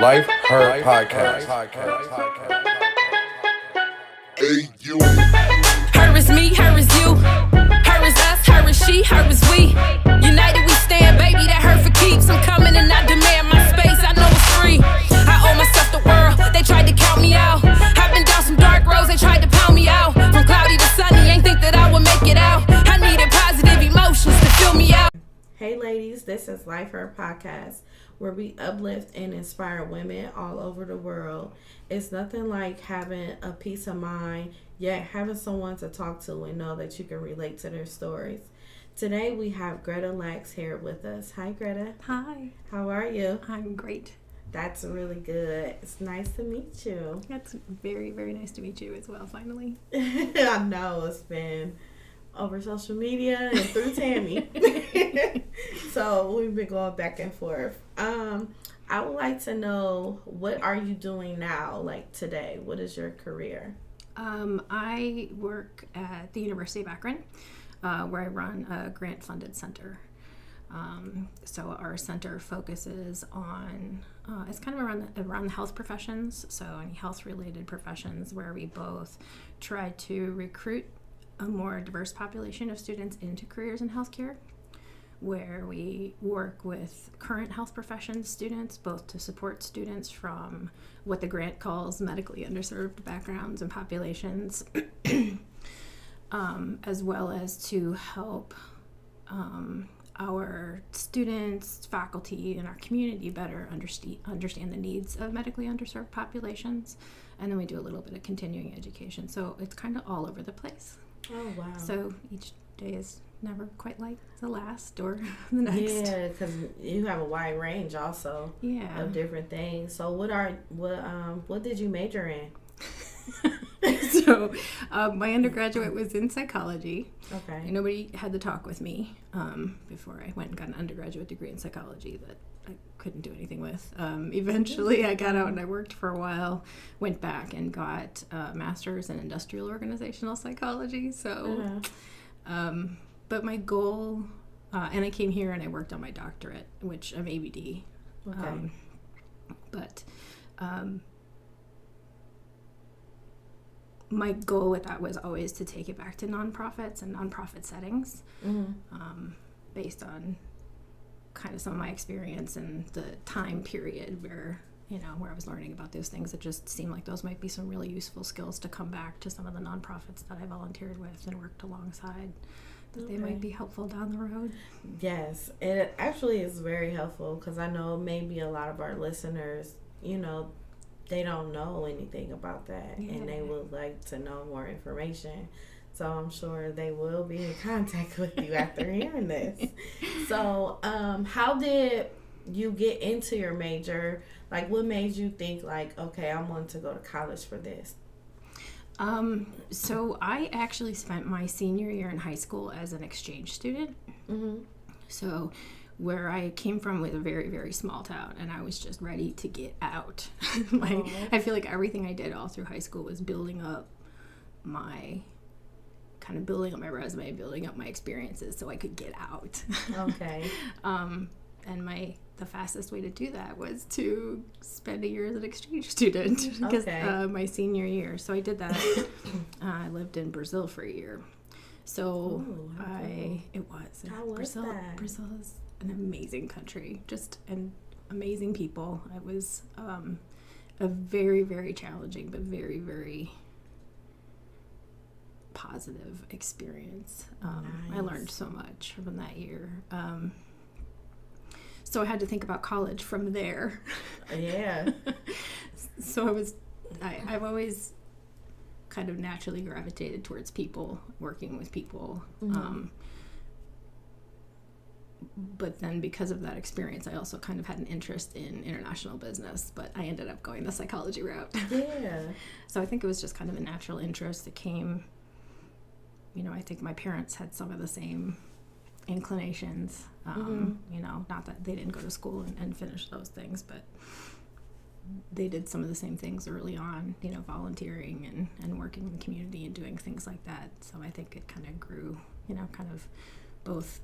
Life Her Podcast. Hey, you. Her is me, her is you. Her is us, her is she, her is we. United we stand, baby, that her for keeps. I'm coming and I demand my space, I know it's free. I owe myself the world, they tried to count me out. I've been down some dark roads, they tried to pound me out. From cloudy to sunny, ain't think that I would make it out. I needed positive emotions to fill me out. Hey ladies, this is Life Her Podcast, where we uplift and inspire women all over the world. It's nothing like having a peace of mind, yet having someone to talk to and know that you can relate to their stories. Today we have Greta Lax here with us. Hi Greta. Hi. How are you? I'm great. That's really good. It's nice to meet you. That's very, very nice to meet you as well, finally. I know, it's been over social media and through Tammy. So we've been going back and forth. I would like to know, what are you doing now, like today? What is your career? I work at the University of Akron, where I run a grant-funded center. So our center focuses on, it's kind of around the health professions, so any health-related professions where we both try to recruit a more diverse population of students into careers in healthcare, where we work with current health professions students, both to support students from what the grant calls medically underserved backgrounds and populations, as well as to help our students, faculty, and our community better understand the needs of medically underserved populations. And then we do a little bit of continuing education. So it's kind of all over the place. Oh, wow. So each day is never quite like the last or the next. Yeah, because you have a wide range also of different things. So what did you major in? So my undergraduate was in psychology. Okay. And nobody had to talk with me before I went and got an undergraduate degree in psychology that I couldn't do anything with. Eventually I got out and I worked for a while, went back and got a master's in industrial organizational psychology. So, but my goal, and I came here and I worked on my doctorate, which I'm ABD. Okay. My goal with that was always to take it back to nonprofits and nonprofit settings, based on kind of some of my experience and the time period where I was learning about those things. It just seemed like those might be some really useful skills to come back to some of the nonprofits that I volunteered with and worked alongside, that they might be helpful down the road. Yes, it actually is very helpful, because I know maybe a lot of our listeners, they don't know anything about that, and they would like to know more information. So I'm sure they will be in contact with you after hearing this. So how did you get into your major? Like, what made you think, like, okay, I want to go to college for this? So I actually spent my senior year in high school as an exchange student. So where I came from was a very, very small town, and I was just ready to get out. I feel like everything I did all through high school was building up my resume, building up my experiences so I could get out. Okay. And the fastest way to do that was to spend a year as an exchange student, because my senior year. So I did that. I lived in Brazil for a year. So How was that? Brazil is an amazing country, just an amazing people. It was a very, very challenging but very, very positive experience. Nice. I learned so much from that year. So I had to think about college from there. Yeah. So I've always kind of naturally gravitated towards people, working with people. But then because of that experience, I also kind of had an interest in international business, but I ended up going the psychology route. Yeah. So I think it was just kind of a natural interest that came, I think my parents had some of the same inclinations, not that they didn't go to school and finish those things, but they did some of the same things early on, volunteering and working in the community and doing things like that. So I think it kind of grew, kind of both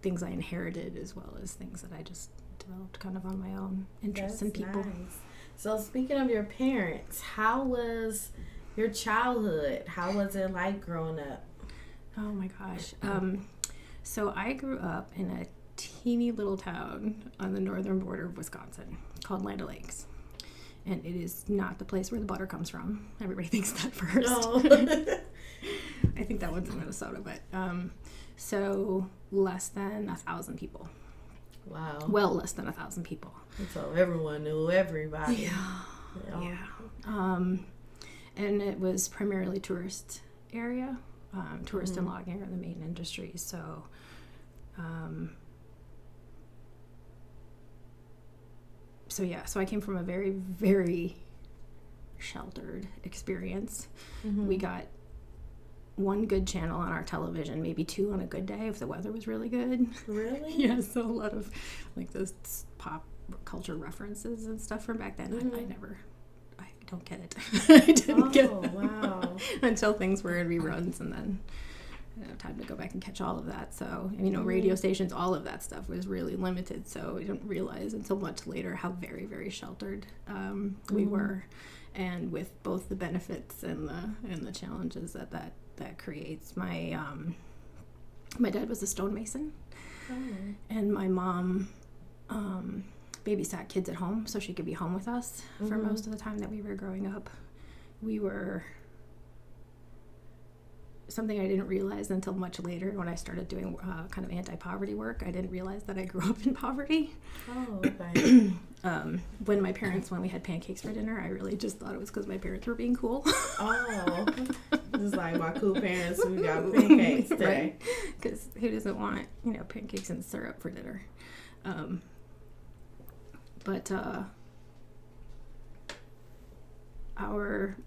things I inherited as well as things that I just developed kind of on my own interests in people. Nice. So speaking of your parents, how was your childhood? How was it like growing up? Oh my gosh. So I grew up in a teeny little town on the northern border of Wisconsin called Land O'Lakes. And it is not the place where the butter comes from. Everybody thinks that first. Oh. I think that one's in Minnesota, but so less than 1,000 people. Wow. Well, less than 1,000 people. So everyone knew everybody. Yeah. And it was primarily tourist area. Tourist and logging are the main industries. So, so I came from a very, very sheltered experience. We got one good channel on our television, maybe two on a good day if the weather was really good. Really? Yeah, so a lot of like those pop culture references and stuff from back then. I don't get it. I didn't get it. Wow. Until things were in reruns, and then time to go back and catch all of that. So, radio stations, all of that stuff was really limited. So I didn't realize until much later how very, very sheltered we were, and with both the benefits and the challenges that creates. My dad was a stonemason, and my mom babysat kids at home so she could be home with us for most of the time that we were growing up. We were something I didn't realize until much later when I started doing kind of anti-poverty work. I didn't realize that I grew up in poverty. Oh, okay. When we had pancakes for dinner, I really just thought it was because my parents were being cool. Oh, just like my cool parents, we got pancakes today. Right? Because who doesn't want, pancakes and syrup for dinner?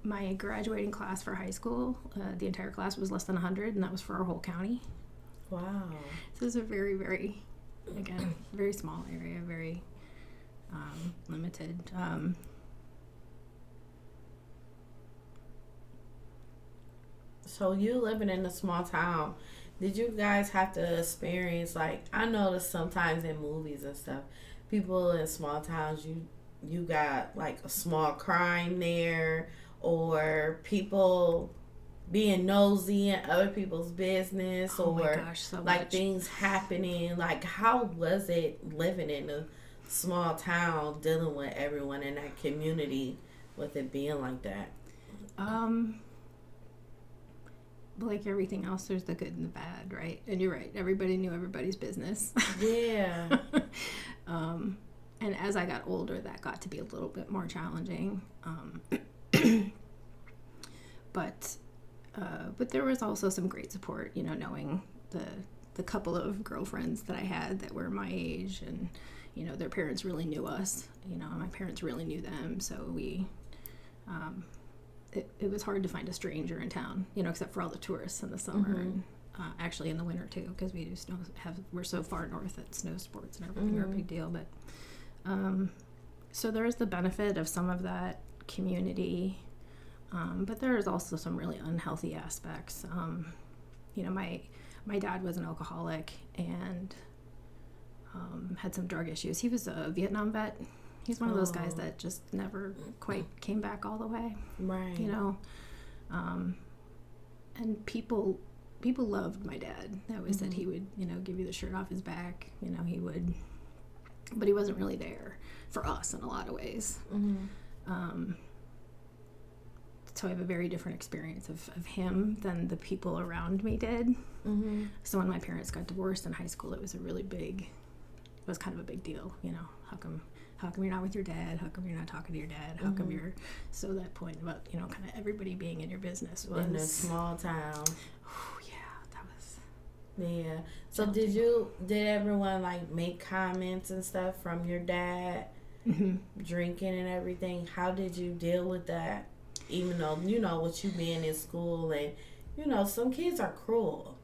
My graduating class for high school, the entire class was less than 100, and that was for our whole county. Wow. So it was a very, very, again, very small area, very limited. So you living in a small town, did you guys have to experience, like, I notice sometimes in movies and stuff, people in small towns, you got like a small crime there, or people being nosy in other people's business, Oh my or gosh, so like much. things happening. Like, how was it living in a small town, dealing with everyone in that community, with it being like that? Like everything else, there's the good and the bad, right? And you're right, everybody knew everybody's business. Yeah. And as I got older, that got to be a little bit more challenging. But there was also some great support, knowing the couple of girlfriends that I had that were my age, and their parents really knew us. My parents really knew them, so we. It was hard to find a stranger in town, except for all the tourists in the summer, and actually in the winter too, because we do we're so far north that snow sports and everything are a big deal. But so there is the benefit of some of that community, but there is also some really unhealthy aspects. My dad was an alcoholic and had some drug issues. He was a Vietnam vet. He's one of those guys that just never quite came back all the way. Right. And people loved my dad. They always said he would, give you the shirt off his back. He would, but he wasn't really there for us in a lot of ways. So I have a very different experience of him than the people around me did. So when my parents got divorced in high school, it was kind of a big deal. How come you're not with your dad? How come you're not talking to your dad? How come you're... So that point about, kind of everybody being in your business was... In a small town. Oh, yeah, that was... Yeah. So did everyone, like, make comments and stuff from your dad drinking and everything? How did you deal with that? Even though, with you being in school and, some kids are cruel.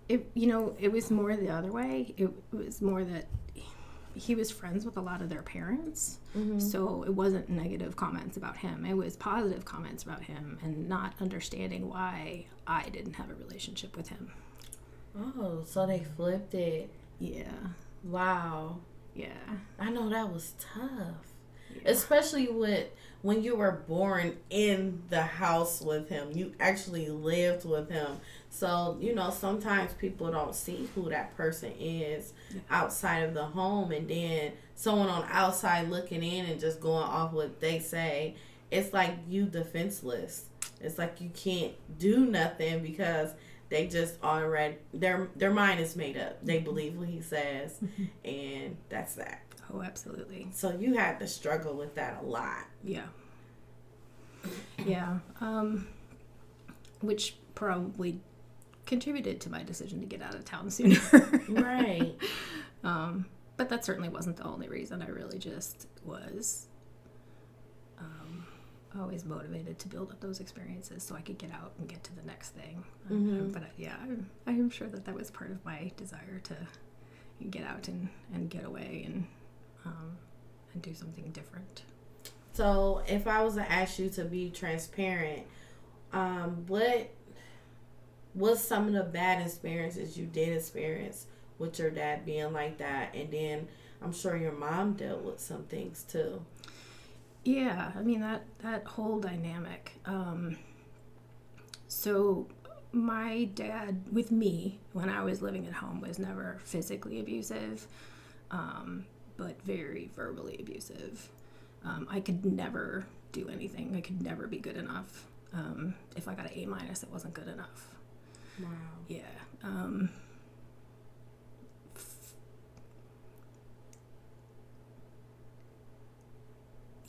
It was more the other way. It was more that... He was friends with a lot of their parents, so it wasn't negative comments about him. It was positive comments about him, and not understanding why I didn't have a relationship with him. Oh, so they flipped it. Yeah. Wow. Yeah. I know that was tough. Yeah. Especially when you were born in the house with him. You actually lived with him. So, sometimes people don't see who that person is outside of the home. And then someone on the outside looking in and just going off what they say. It's like you defenseless. It's like you can't do nothing because they just already, their mind is made up. They believe what he says. And that's that. Oh, absolutely. So you had to struggle with that a lot. Yeah. Yeah. Which probably contributed to my decision to get out of town sooner. Right. But that certainly wasn't the only reason. I really just was always motivated to build up those experiences so I could get out and get to the next thing. But I am sure that was part of my desire to get out and get away and do something different. So if I was to ask you to be transparent, what's some of the bad experiences you did experience with your dad being like that? And then I'm sure your mom dealt with some things too. Yeah, I mean that whole dynamic. So my dad with me when I was living at home was never physically abusive, but very verbally abusive. I could never do anything. I could never be good enough. If I got an A-, it wasn't good enough. Wow. Yeah.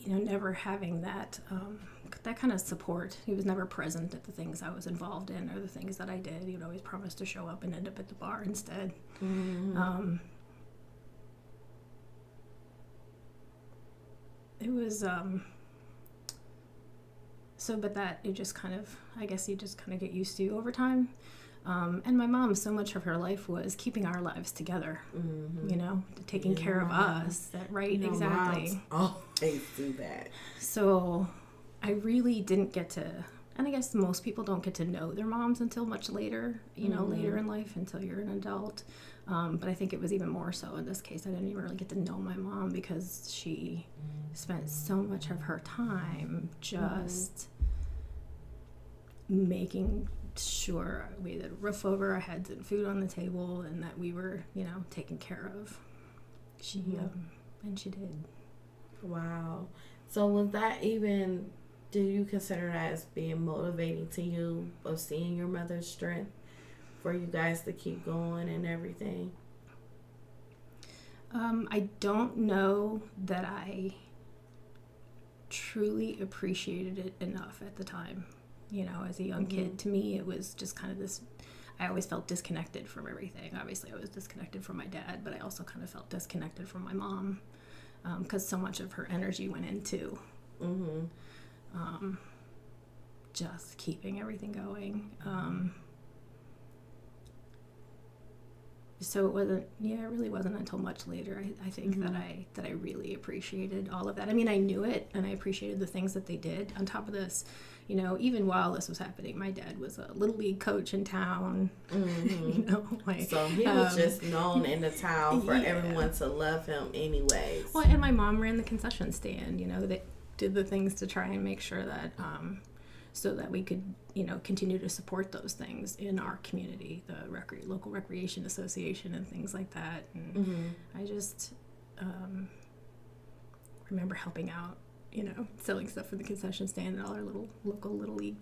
Never having that kind of support. He was never present at the things I was involved in or the things that I did. He would always promise to show up and end up at the bar instead. Mm-hmm. It was but that it just kind of, I guess you just kind of get used to over time. And my mom, so much of her life was keeping our lives together, taking care of us. Exactly. Moms always do that. So I really didn't get to, and I guess most people don't get to know their moms until much later, later in life, until you're an adult. But I think it was even more so in this case. I didn't even really get to know my mom because she spent so much of her time just making sure we had a roof over our heads and food on the table and that we were, taken care of. And she did. Wow. So was that even, do you consider that as being motivating to you of seeing your mother's strength for you guys to keep going and everything? I don't know that I truly appreciated it enough at the time. As a young kid, to me, it was just kind of this, I always felt disconnected from everything. Obviously, I was disconnected from my dad, but I also kind of felt disconnected from my mom because so much of her energy went into just keeping everything going. So it really wasn't until much later, I think, that I really appreciated all of that. I mean, I knew it, and I appreciated the things that they did. On top of this, even while this was happening, my dad was a Little League coach in town. So he was just known in the town for everyone to love him anyways. Well, and my mom ran the concession stand. They did the things to try and make sure that so that we could, continue to support those things in our community, the local recreation association and things like that. And I just remember helping out, selling stuff for the concession stand and all our local Little League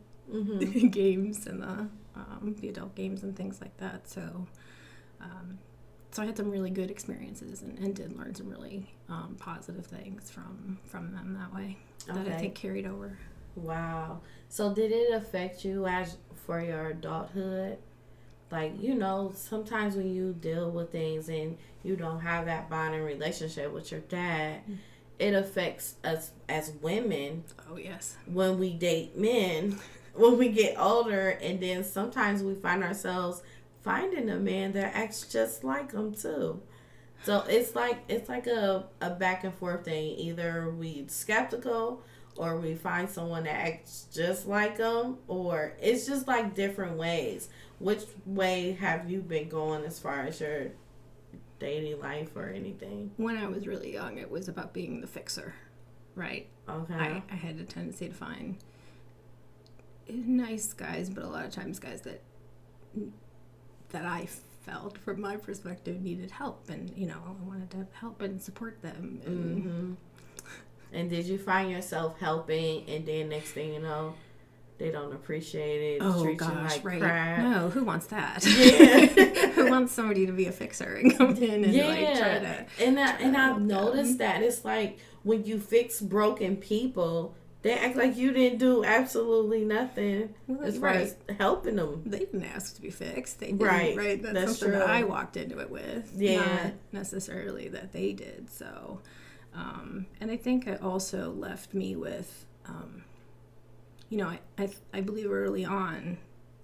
games and the adult games and things like that. So I had some really good experiences and did learn some really positive things from them that way that I think carried over. Wow. So did it affect you as for your adulthood? Like, sometimes when you deal with things and you don't have that bonding relationship with your dad, it affects us as women. Oh, yes. When we date men, when we get older, and then sometimes we find ourselves finding a man that acts just like them too. So it's like a back and forth thing. Either we skeptical or we find someone that acts just like them, or it's just like different ways. Which way have you been going as far as your daily life or anything? When I was really young, it was about being the fixer, right? Okay. I had a tendency to find nice guys, but a lot of times guys that I felt, from my perspective, needed help, and I wanted to help and support them. And And did you find yourself helping, and then next thing you know, they don't appreciate it, oh treat gosh, you like right? crap? No, who wants that? Yeah. Who wants somebody to be a fixer and come in and like try to? And I've noticed that it's like when you fix broken people, they act like you didn't do absolutely nothing as far as helping them. They didn't ask to be fixed. They didn't, Right. That's something true. that I walked into it with. Yeah. Not necessarily that they did. So, and I think it also left me with, I believe early on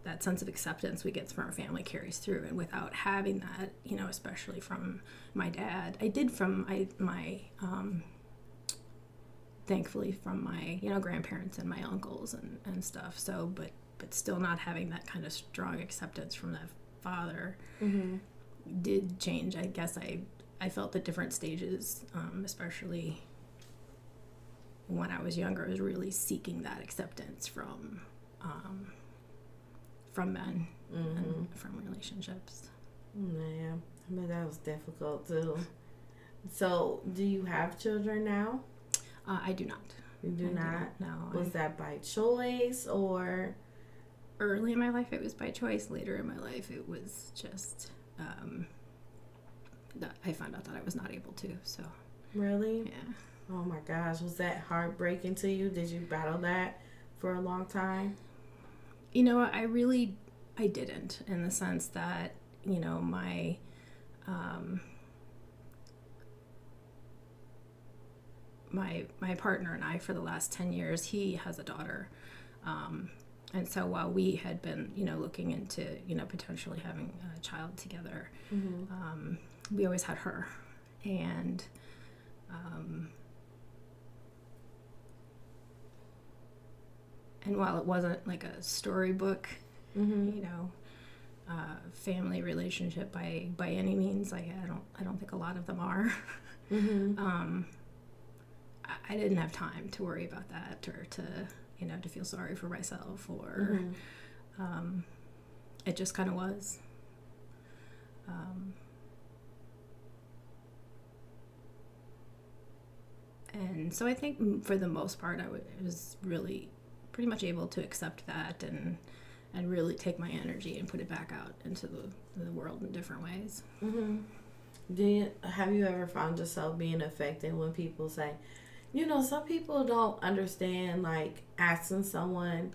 that sense of acceptance we get from our family carries through, and without having that, especially from my dad, I did from my thankfully from my grandparents and my uncles and stuff. So but still not having that kind of strong acceptance from that father did change. I guess I felt the different stages, especially when I was younger. I was really seeking that acceptance from men and from relationships. Yeah, but that was difficult too. So, do you have children now? I do not. You do not? No. Was that by choice or? Early in my life, it was by choice. Later in my life, it was just that I found out that I was not able to. So. Really? Yeah. Oh my gosh, was that heartbreaking to you? Did you battle that for a long time? I didn't, in the sense that, my my partner and I, for the last 10 years, he has a daughter. And so while we had been, looking into, potentially having a child together, we always had her. And while it wasn't like a storybook, family relationship by any means, I don't think a lot of them are. I didn't have time to worry about that, or to feel sorry for myself, or it just kind of was. And so I think for the most part, I was really pretty much able to accept that and really take my energy and put it back out into the world in different ways. Have you ever found yourself being affected when people say, some people don't understand, like, asking someone,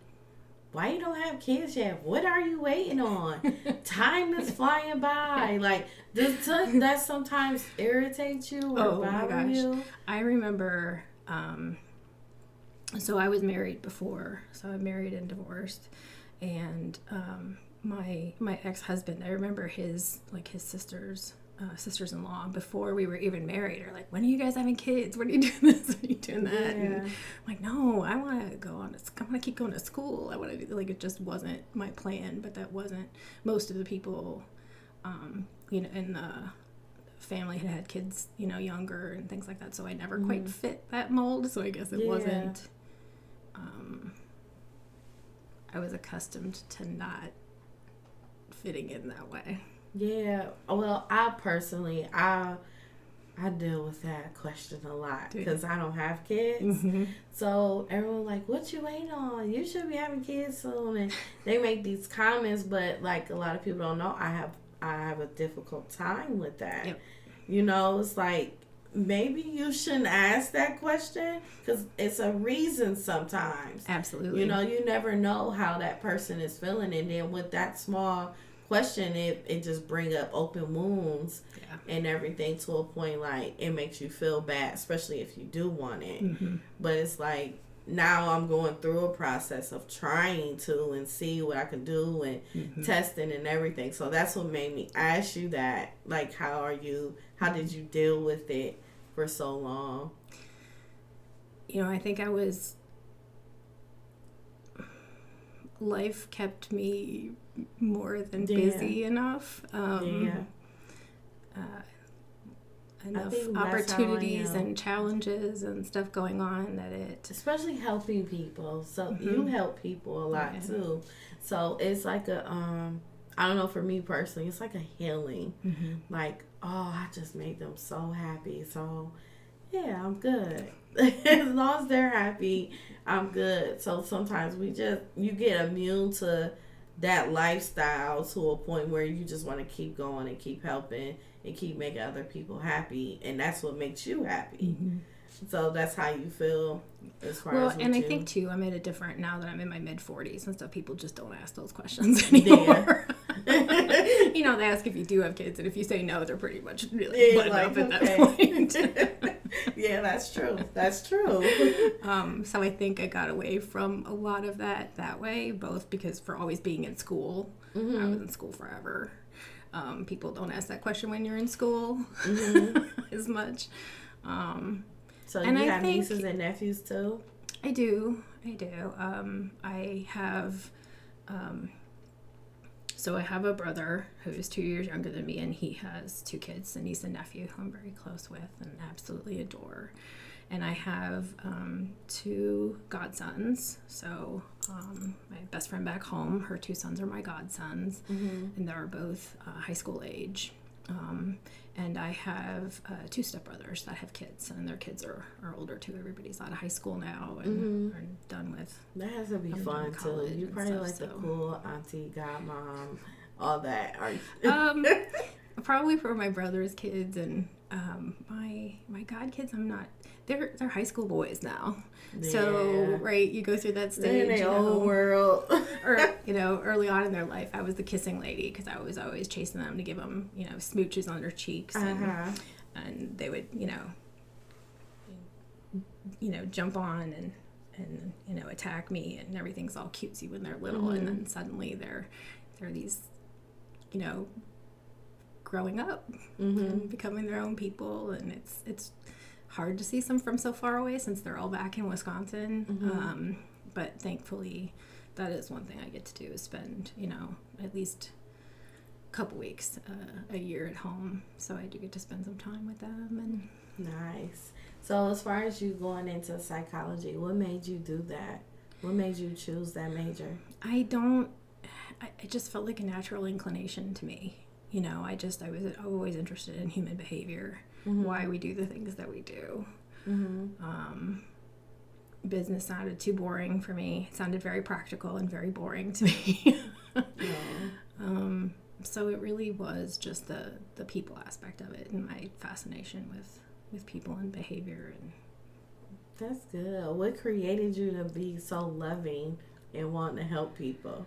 why you don't have kids yet? What are you waiting on? Time is flying by. Like, does that sometimes irritate you or bother you? I remember, so I was married before. So I'm married and divorced. And my ex-husband, I remember his sisters-in-law, before we were even married, are like, when are you guys having kids? When are you doing this? When are you doing that? Yeah. And I'm like, no, I want to keep going to school. I want to do, like, it just wasn't my plan. But that wasn't, most of the people, in the family had kids, younger and things like that. So I never quite fit that mold. So I guess it wasn't, I was accustomed to not fitting in that way. Yeah. Well, I personally, I deal with that question a lot because I don't have kids. So everyone's like, what you waiting on? You should be having kids soon. And they make these comments, but like a lot of people don't know, I have a difficult time with that. Yep. It's like, maybe you shouldn't ask that question because it's a reason sometimes. Absolutely. You never know how that person is feeling. And then with that small question, it just bring up open wounds and everything, to a point like it makes you feel bad, especially if you do want it. But it's like, now I'm going through a process of trying to and see what I can do and testing and everything. So that's what made me ask you that. Like, how did you deal with it for so long? I think life kept me more than busy enough. enough think that's how I opportunities am. and challenges and stuff going on that it. Especially helping people. So you help people a lot Yeah. too. So it's like a I don't know, for me personally, it's like a healing. Like, oh, I just made them so happy. So yeah, I'm good. As long as they're happy, I'm good. So sometimes you get immune to that lifestyle to a point where you just want to keep going and keep helping and keep making other people happy, and that's what makes you happy. So that's how you feel as far Well, as and I you. think too, I'm at a different now that I'm in my mid 40s and stuff. People just don't ask those questions anymore. You know, they ask if you do have kids, and if you say no, they're pretty much really buttoned up at that point. Yeah, that's true. That's true. So I think I got away from a lot of that way, both because for always being in school, I was in school forever. People don't ask that question when you're in school as much. So And you I have think- nieces and nephews too? I do. I have, so I have a brother who is 2 years younger than me, and he has 2 kids, a niece and nephew who I'm very close with and absolutely adore. And I have 2 godsons. So my best friend back home, her 2 sons are my godsons, and they're both high school age. And I have 2 stepbrothers that have kids, and their kids are older too. Everybody's out of high school now and are done with. That has to be I'm fun doing too. college You and probably stuff, like the so. cool auntie, godmom, all that. Are you? Probably for my brother's kids and my god kids, I'm not. They're high school boys now, so right, you go through that They're in stage, their own world. or early on in their life, I was the kissing lady because I was always chasing them to give them smooches on their cheeks, and they would jump on and attack me, and everything's all cutesy when they're little, and then suddenly they're these growing up and becoming their own people, and it's hard to see them from so far away since they're all back in Wisconsin. But thankfully, that is one thing I get to do is spend at least a couple weeks a year at home, so I do get to spend some time with them. And Nice. So as far as you going into psychology, what made you do that? What made you choose that major? I just felt like a natural inclination to me. I was always interested in human behavior, why we do the things that we do. Business sounded too boring for me. It sounded very practical and very boring to me. So it really was just the people aspect of it and my fascination with people and behavior. And That's good. What created you to be so loving and wanting to help people?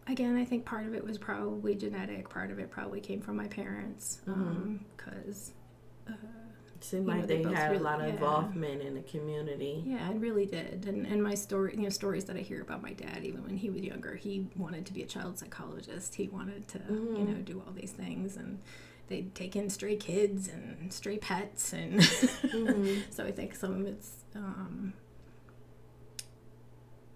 I think part of it was probably genetic. Part of it probably came from my parents, because It seemed like they both had really- a lot of yeah. involvement in the community. Yeah, it really did. And my stories that I hear about my dad, even when he was younger, he wanted to be a child psychologist. He wanted to, do all these things, and they'd take in stray kids and stray pets, and so I think some of it's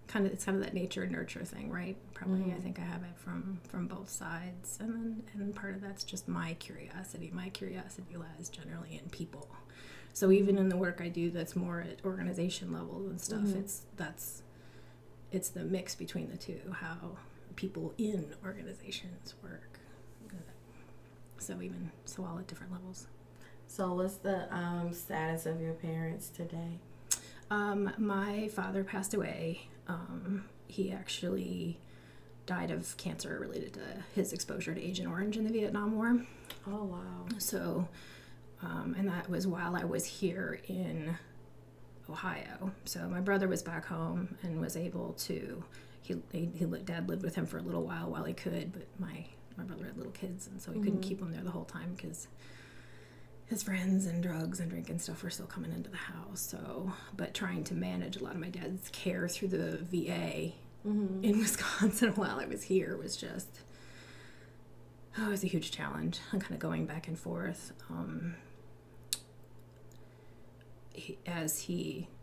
kind of that nature and nurture thing, right? Probably I think I have it from both sides, and part of that's just my curiosity. My curiosity lies generally in people. So even in the work I do that's more at organization level and stuff, it's the mix between the two, how people in organizations work. So all at different levels. So what's the status of your parents today? My father passed away. He actually died of cancer related to his exposure to Agent Orange in the Vietnam War. Oh, wow. So, and that was while I was here in Ohio. So my brother was back home and was able to, Dad lived with him for a little while he could, but my brother had little kids, and so he couldn't keep them there the whole time because his friends and drugs and drink and stuff were still coming into the house. So, but trying to manage a lot of my dad's care through the VA in Wisconsin while I was here was just, it was a huge challenge. I'm kind of going back and forth.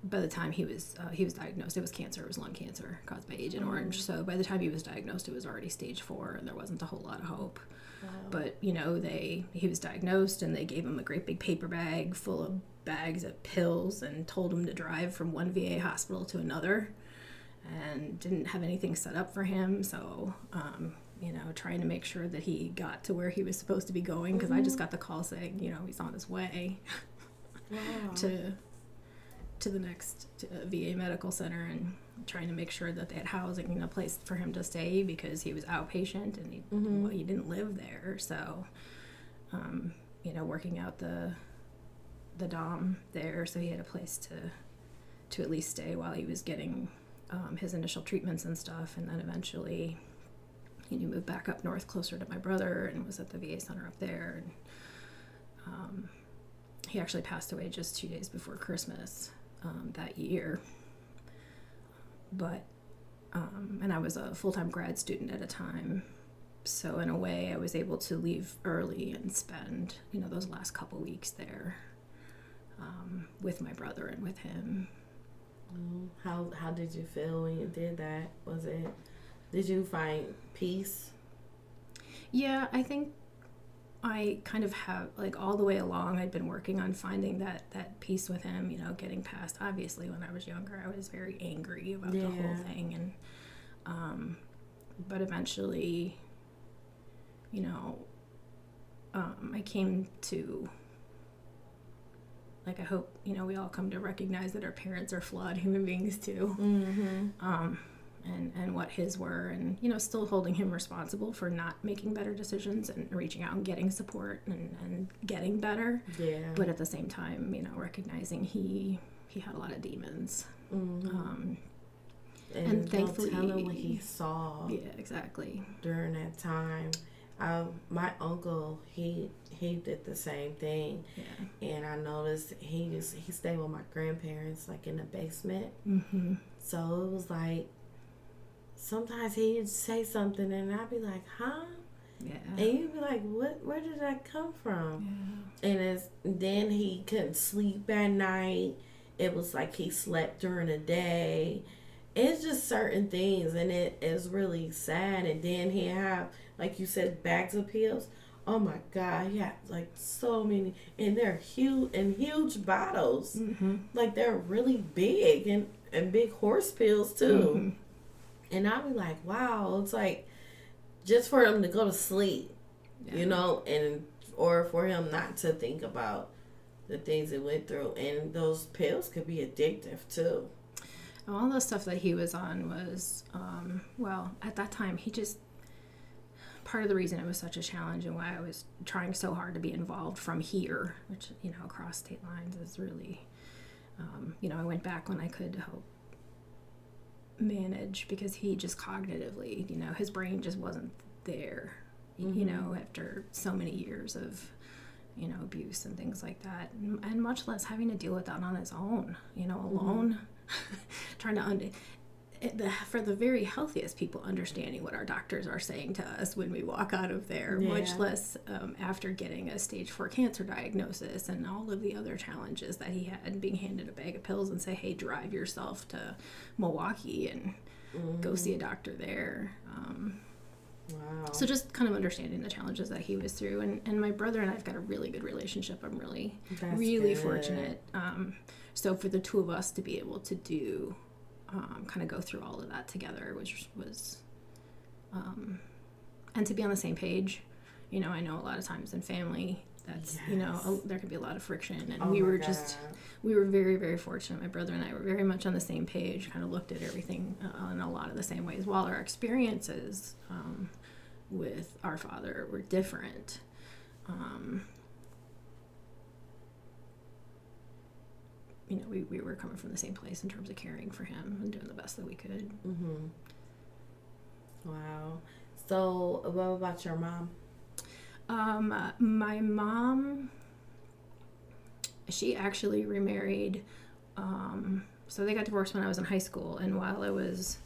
by the time he was diagnosed, it was cancer. It was lung cancer caused by Agent Orange. So by the time he was diagnosed, it was already stage 4, and there wasn't a whole lot of hope. Wow. But he was diagnosed, and they gave him a great big paper bag full of bags of pills and told him to drive from one VA hospital to another, and didn't have anything set up for him. So trying to make sure that he got to where he was supposed to be going, because I just got the call saying, he's on his way. Wow. to the next VA medical center, and trying to make sure that they had housing, a place for him to stay, because he was outpatient and he didn't live there. So, working out the dom there, so he had a place to at least stay while he was getting his initial treatments and stuff, and then eventually he moved back up north closer to my brother and was at the VA center up there. And he actually passed away just 2 days before Christmas that year. But and I was a full-time grad student at a time, so in a way I was able to leave early and spend those last couple weeks there with my brother and with him. How did you feel when you did that? Did you find peace? Yeah, I think I kind of have, all the way along, I'd been working on finding that peace with him, getting past, obviously, when I was younger, I was very angry about the whole thing. And, but eventually, I came to, I hope, we all come to recognize that our parents are flawed human beings too. Mm-hmm. And what his were, and still holding him responsible for not making better decisions and reaching out and getting support and getting better. Yeah. But at the same time, recognizing he had a lot of demons. Mm-hmm. And thankfully, tell him what he saw. Yeah, exactly. During that time, my uncle he did the same thing. Yeah. And I noticed he stayed with my grandparents in the basement. Mm-hmm. So it was sometimes he'd say something and I'd be like, huh? Yeah. And you'd be like, where did that come from? Yeah. And then he couldn't sleep at night. It was like he slept during the day. It's just certain things, and it is really sad. And then he have, like you said, bags of pills. Oh my God, he had so many, and they're huge bottles. Mm-hmm. They're really big and big horse pills too. Mm-hmm. And I'll be like, wow, it's just for him to go to sleep, or for him not to think about the things he went through. And those pills could be addictive too. All the stuff that he was on was, at that time, part of the reason it was such a challenge and why I was trying so hard to be involved from here, which, across state lines is really, I went back when I could help manage, because he just cognitively, his brain just wasn't there, mm-hmm. After so many years of, abuse and things like that, and much less having to deal with that on his own, alone, mm-hmm. trying to for the very healthiest people, understanding what our doctors are saying to us when we walk out of there, much less after getting a stage 4 cancer diagnosis and all of the other challenges that he had, being handed a bag of pills and say, hey, drive yourself to Milwaukee and go see a doctor there. Wow. So just kind of understanding the challenges that he was through. And my brother and I've got a really good relationship. I'm really fortunate. So for the two of us to be able to do kind of go through all of that together, which was and to be on the same page. I know a lot of times in family that's there can be a lot of friction, and we were very, very fortunate. My brother and I were very much on the same page, kind of looked at everything in a lot of the same ways. While our experiences with our father were different, we were coming from the same place in terms of caring for him and doing the best that we could. Mm-hmm. Wow. So, what about your mom? My mom, she actually remarried. So they got divorced when I was in high school, and while I was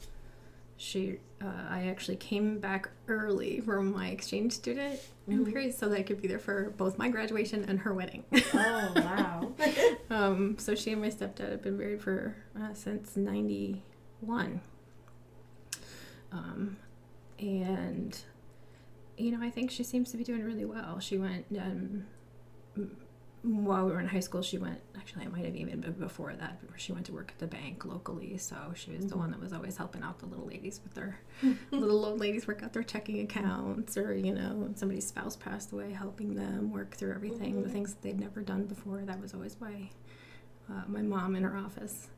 I actually came back early from my exchange student period so that I could be there for both my graduation and her wedding. Oh, wow. So she and my stepdad have been married for since 91. And, I think she seems to be doing really well. She went, while we were in high school, actually it might have even been before that, she went to work at the bank locally, so she was the one that was always helping out the little ladies with their, little old ladies work out their checking accounts, or, somebody's spouse passed away, helping them work through everything, the things that they'd never done before. That was always my mom in her office,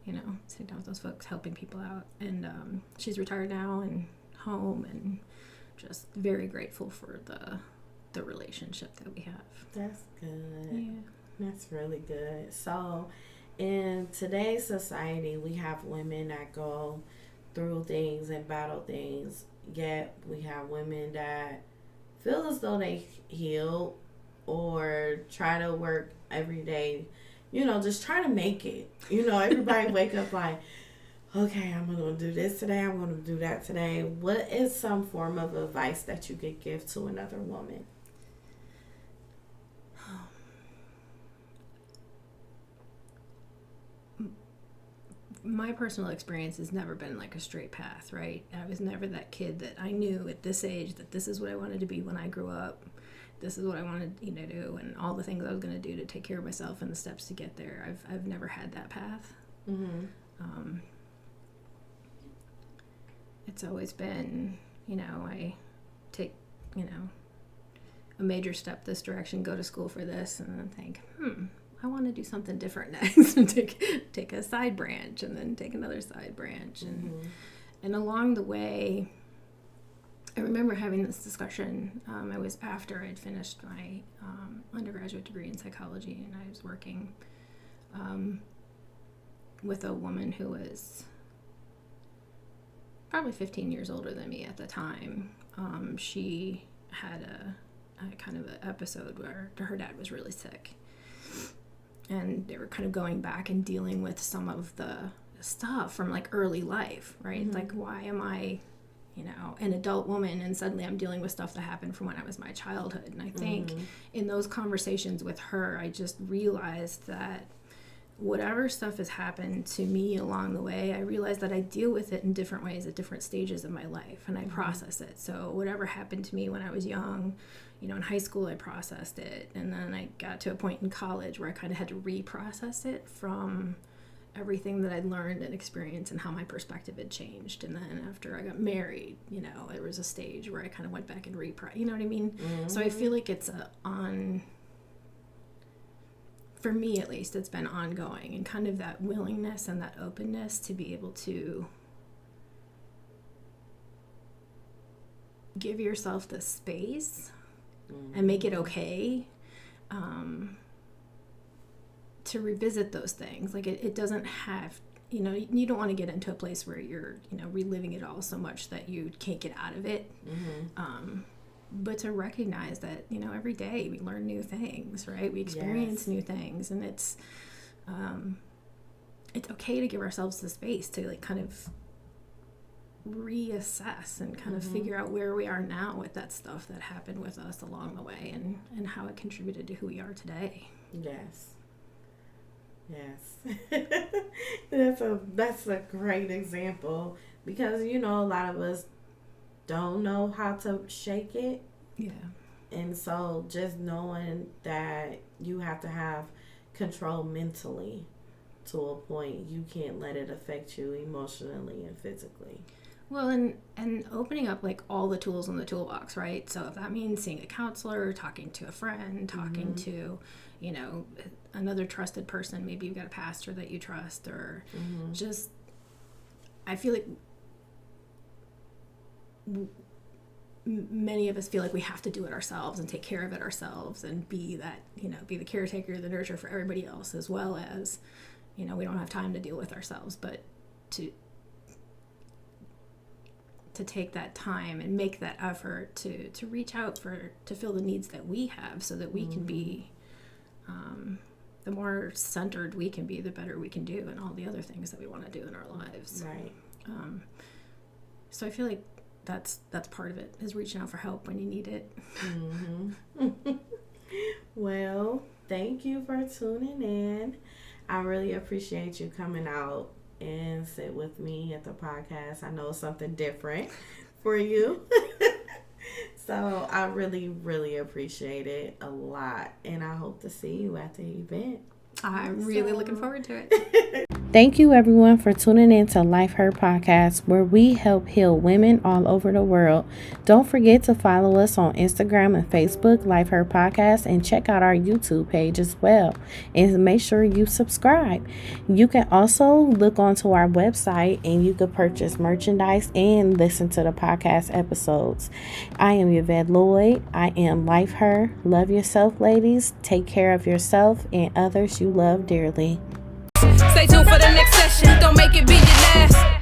sitting down with those folks, helping people out. And she's retired now and home, and just very grateful for the relationship that we have. That's good. Yeah. That's really good. So, in today's society, we have women that go through things and battle things, yet we have women that feel as though they heal or try to work every day, just try to make it. Everybody wake up like, okay, I'm going to do this today, I'm going to do that today. What is some form of advice that you could give to another woman? My personal experience has never been like a straight path, right? I was never that kid that I knew at this age that this is what I wanted to be when I grew up. This is what I wanted to do, and all the things I was going to do to take care of myself and the steps to get there. I've never had that path. It's always been, I take, a major step this direction, go to school for this, and then think, I want to do something different next, and take a side branch, and then take another side branch, and along the way, I remember having this discussion. I was after I'd finished my undergraduate degree in psychology, and I was working with a woman who was probably 15 years older than me at the time. She had a kind of an episode where her dad was really sick, and they were kind of going back and dealing with some of the stuff from like early life, right? Like, why am I, an adult woman, and suddenly I'm dealing with stuff that happened from when I was my childhood? And I think in those conversations with her, I just realized that whatever stuff has happened to me along the way, I realized that I deal with it in different ways at different stages of my life, and I process it. So whatever happened to me when I was young, in high school I processed it, and then I got to a point in college where I kind of had to reprocess it from everything that I'd learned and experienced and how my perspective had changed. And then after I got married, there was a stage where I kind of went back and you know what I mean? So I feel like it's for me at least, it's been ongoing, and kind of that willingness and that openness to be able to give yourself the space and make it okay to revisit those things. Like it doesn't have, you don't want to get into a place where you're, reliving it all so much that you can't get out of it. But to recognize that, every day we learn new things, right? We experience new things, and it's okay to give ourselves the space to like kind of reassess and kind of figure out where we are now with that stuff that happened with us along the way, and how it contributed to who we are today. Yes. That's a great example, because a lot of us don't know how to shake it. Yeah. And so just knowing that you have to have control mentally to a point, you can't let it affect you emotionally and physically. Well, and opening up like all the tools in the toolbox, right? So if that means seeing a counselor, talking to a friend, talking to, another trusted person, maybe you've got a pastor that you trust, or just, I feel like many of us feel like we have to do it ourselves and take care of it ourselves and be that, be the caretaker, the nurturer for everybody else, as well as, we don't have time to deal with ourselves, but to take that time and make that effort to reach out to fill the needs that we have, so that we can be, the more centered we can be, the better we can do, and all the other things that we want to do in our lives. Right. So I feel like that's part of it, is reaching out for help when you need it. Well, thank you for tuning in. I really appreciate you coming out and sit with me at the podcast. I know it's something different for you. So I really, really appreciate it a lot. And I hope to see you at the event. I'm really looking forward to it. Thank you, everyone, for tuning in to Life Her Podcast, where we help heal women all over the world. Don't forget to follow us on Instagram and Facebook, Life Her Podcast, and check out our YouTube page as well. And make sure you subscribe. You can also look onto our website and you can purchase merchandise and listen to the podcast episodes. I am Yvette Lloyd. I am Life Her. Love yourself, ladies. Take care of yourself and others you love dearly. Stay tuned for the next session. Don't make it be your last.